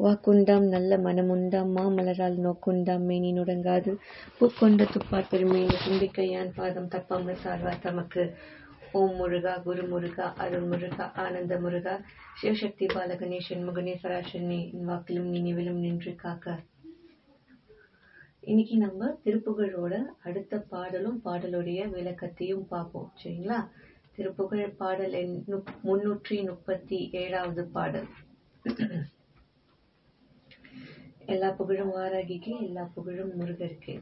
வாக்குண்டாம் நல்ல மனமுண்டாம் மாமலரால் நோக்குண்டாம் மேனி நுடங்காது பூக்கொண்ட துப்பார் பெருமையின் தும்பிக்கையான் பாதம் தப்பாமல் சார்வார் தமக்கு. ஓம் முருகா, குரு முருகா, அருள் முருகா, ஆனந்த முருகா, சிவசக்தி பாலகணேசன் முகனே சராசனே வாக்கிலும் நினைவிலும் நின்று காக்க. இன்னைக்கு நம்ம திருப்புகழோட அடுத்த பாடலும் பாடலுடைய விளக்கத்தையும் பார்ப்போம். சரிங்களா? திருப்புகழ் பாடல் 337வது பாடல். எல்லா புகழும் வாராகிக்கு, எல்லா புகழும் முருகருக்கு.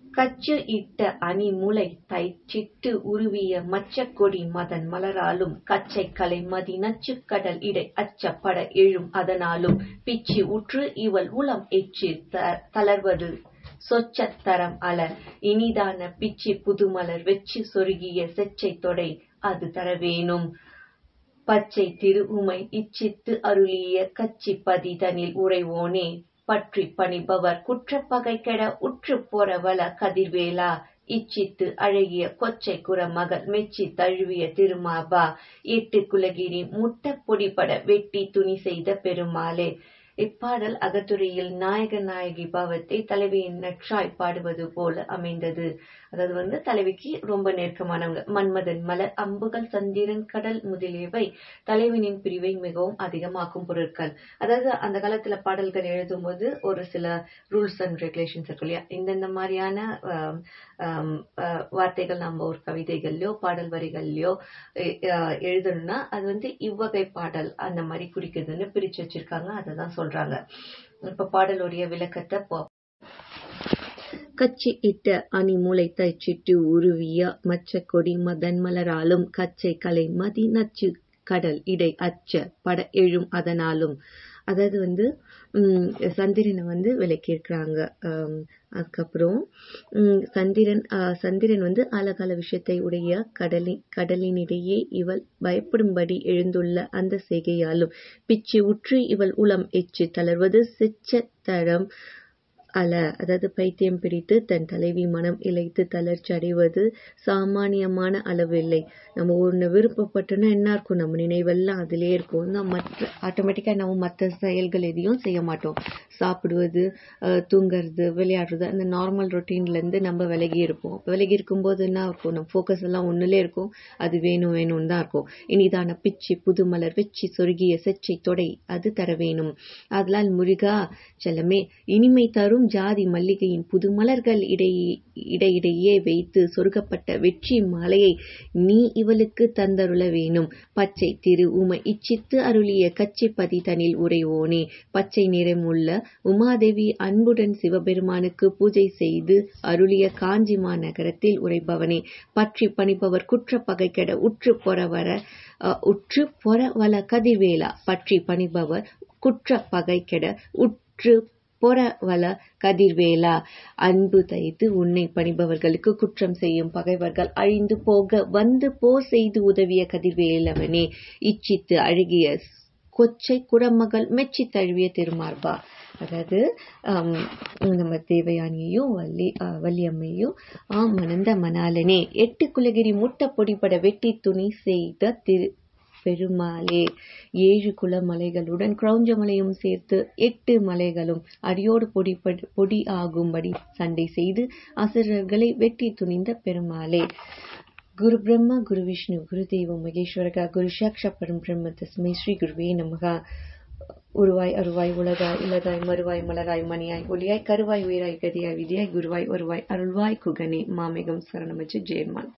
கச்சு இட்ட அணி முளை தைச்சிட்டு உருவிய மச்சக்கொடி மதன் மலராலும் கச்சை கலை மதி நச்சு கடல் இடை அச்சப்பட எழும் அதனாலும் பிச்சு உற்று இவள் உளம் எச்சு தளர்வது சொச்சத்தரம் அலர் இனிதான பிச்சி புதுமலர் வெச்சு சொருகிய செச்சை தொடை அது தரவேணும் பச்சை திரு உமை இச்சித்து அருளிய கச்சி பதிதனில் உறைவோனே பற்றி பணிபவர் குற்றப்பகை கெட உற்று பொறவல கதிர்வேலா இச்சித்து அழகிய கொச்சை குறமகள் மெச்சி தழுவிய திருமாபா எட்டு குலகிரி முட்ட பொடிபட வெட்டி துணி செய்த பெருமாளே. இப்பாடல் அகத்துறையில் நாயக நாயகி பாவத்தை தலைவியின் நற்றாய் பாடுவது போல அமைந்தது. அதாவது தலைவிக்கு ரொம்ப நெருக்கமானவங்க. மன்மதன் மலர் அம்புகள் சந்திரன் கடல் முதலியவை தலைவினின் பிரிவை மிகவும் அதிகமாக்கும் பொருட்கள். அதாவது அந்த காலத்துல பாடல்கள் எழுதும் போது ஒரு சில ரூல்ஸ் அண்ட் ரெகுலேஷன்ஸ் இருக்கு இல்லையா? இந்த மாதிரியான வார்த்தைகள் நம்ம ஒரு கவிதைகள்லயோ பாடல் வரிகள்லயோ எழுதணும்னா அது இவ்வகை பாடல் அந்த மாதிரி குறிக்குதுன்னு பிரிச்சு வச்சிருக்காங்க. அததான் சொல்றாங்க. இப்ப பாடலுடைய விளக்கத்தை கச்சி இட்ட அணி முளை தைச்சிட்டு உருவிய மச்சக்கொடி மதன் மலராலும் கச்சை கலை மதி நச்சு கடல் இடை அச்ச பட எழும் அதனாலும். அதாவது சந்திரனை விளக்கியிருக்கிறாங்க. அதுக்கப்புறம் சந்திரன் அழகால விஷயத்தை உடைய கடலினிடையே இவள் பயப்படும்படி எழுந்துள்ள அந்த செய்கையாலும் பிச்சு உற்று இவள் உளம் எச்சு தளர்வது செச்சத்தரம் அல. அதாவது பைத்தியம் பிடித்து தன் தலைவி மனம் இழைத்து தளர்ச்சி அடைவது சாமானியமான அளவு இல்லை. நம்ம ஒன்று விருப்பப்பட்டோன்னா என்ன இருக்கும், நம்ம நினைவெல்லாம் அதிலே இருக்கும். ஆட்டோமேட்டிக்காக நம்ம மற்ற செயல்கள் எதையும் செய்ய மாட்டோம். சாப்பிடுவது, தூங்குறது, விளையாடுறது, அந்த நார்மல் ரொட்டீன்லேருந்து நம்ம விலகி இருப்போம். விலகி இருக்கும்போது என்ன இருக்கும், நம்ம ஃபோக்கஸ் எல்லாம் ஒன்றுலே இருக்கும். அது வேணும்னு தான் இருக்கும். இனிதான பிச்சி புதுமலர் வெச்சி சொருகிய செச்சை தொடை அது தர வேணும். அதனால் முருகா செல்லமே இனிமை தரும் ஜாதி மல்லிகையின் புது மலர்கள் இடையிடையே வைத்து சொருகப்பட்ட வெற்றி மாலையை நீ இவளுக்கு தந்தருள வேணும். பச்சை திரு உமை இச்சித்து அருளிய கச்சி பதிதனில் உறைவோனே. பச்சை நிறமுள்ள உமாதேவி அன்புடன் சிவபெருமானுக்கு பூஜை செய்து அருளிய காஞ்சி மாநகரத்தில் உரைபவனே. பற்றி பணிபவர் குற்ற பகை கெட உற்று பொறவல கதிர்வேலா. பற்றி பணிபவர் குற்ற பகை கெட உற்று பொறவல கதிர்வேலா. அன்பு தைத்து உன்னை பணிபவர்களுக்கு குற்றம் செய்யும் பகைவர்கள் அழிந்து போக வந்து போர் செய்து உதவிய கதிர்வேலவனே. இச்சித்து அழகிய கொச்சை குடமகள் மெச்சி தழுவிய திருமார்பா. அதாவது நம்ம தேவயானியையும் வள்ளியம்மையும் மணந்த மணாலனே. எட்டு குலகிரி முட்ட பொடிபட வெட்டி துணி செய்த பெருமாளே. 7 குலமலைகளுடன் கிரௌஞ்சமலையும் சேர்த்து 8 மலைகளும் அடியோடு பொடி ஆகும்படி சண்டை செய்து அசுரர்களை வெட்டி துணிந்த பெருமாளே. குரு பிரம்மா குரு விஷ்ணு குரு தெய்வம் மகேஸ்வரகா குரு சாக்ஷா பரம் பிரம்ம தஸ்மை ஸ்ரீ குருவே நமகா. உருவாய் அருவாய் உலகாய் இலதாய் மறுவாய் மலராய் மணியாய் ஒளியாய் கருவாய் உயிராய் கதியாய் விதியாய் குருவாய் ஒருவாய் அருள்வாய் குகனே. மாமேகம் சரணமச்சு ஜெயமான்.